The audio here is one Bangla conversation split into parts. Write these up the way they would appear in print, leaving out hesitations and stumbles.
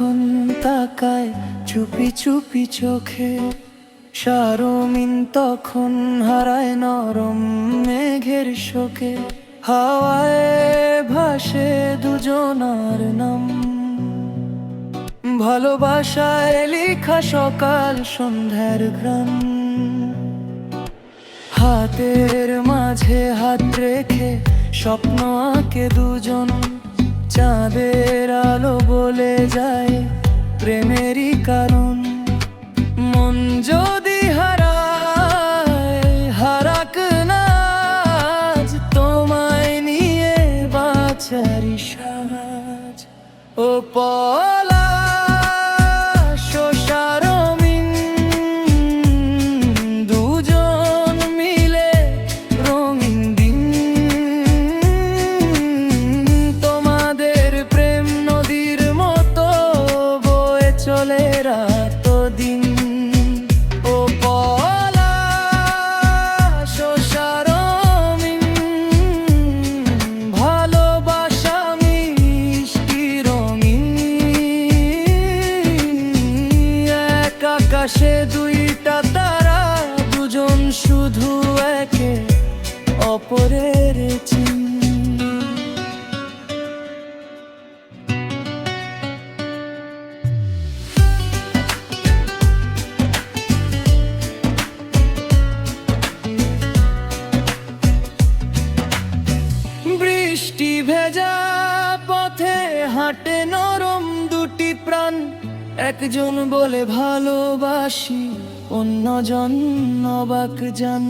যখন তাকায় চুপি চুপি চোখে, শারমিন তখন হারায় নরম মেঘের শোকে। হাওয়ায় ভাসে দুজনার নাম, ভালোবাসায় লেখা সকাল সন্ধ্যার ঘ্রাণ। হাতের মাঝে হাত রেখে স্বপ্ন আঁকে দুজন, চাঁদের আলো বলে যায় প্রেমেরই কারণ। মন যদি হারায় হারাক না আজ, তোমায় নিয়ে বাঁচারি সাজ। ও পলাশ ও শারমিন, দুজন মিলে রঙিন দিন। তোমাদের প্রেম নদীর মতো বয়ে চলে রাত দিন। ও পলাশ ও শারমিন, ভালোবাসা মিষ্টি রঙিন। এক আকাশে দুইটা তারা, দুজন শুধু একে অপরের চিন। বৃষ্টি ভেজা পথে হাঁটে নরম দুটি প্রাণ, একজন বলে ভালোবাসি, অন্যজন অবাক জান।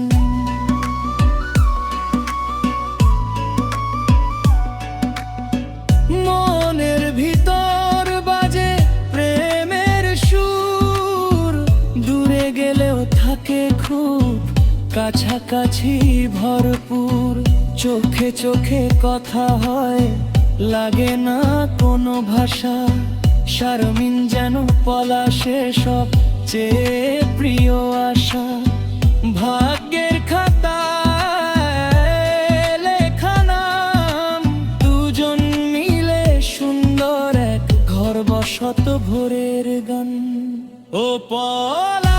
মনের ভিতর বাজে প্রেমের সুর, দূরে গেলেও থাকে খুব কাছাকাছি ভরপুর। চোখে চোখে কথা হয়, লাগে না কোনো ভাষা। শারমিন যেন পলাশে সবচেয়ে প্রিয় আশা। ভাগ্যের খাতায় লেখা নাম, দুজন মিলে সুন্দর এক ঘর বসত ভোরের গান। ও পলাশ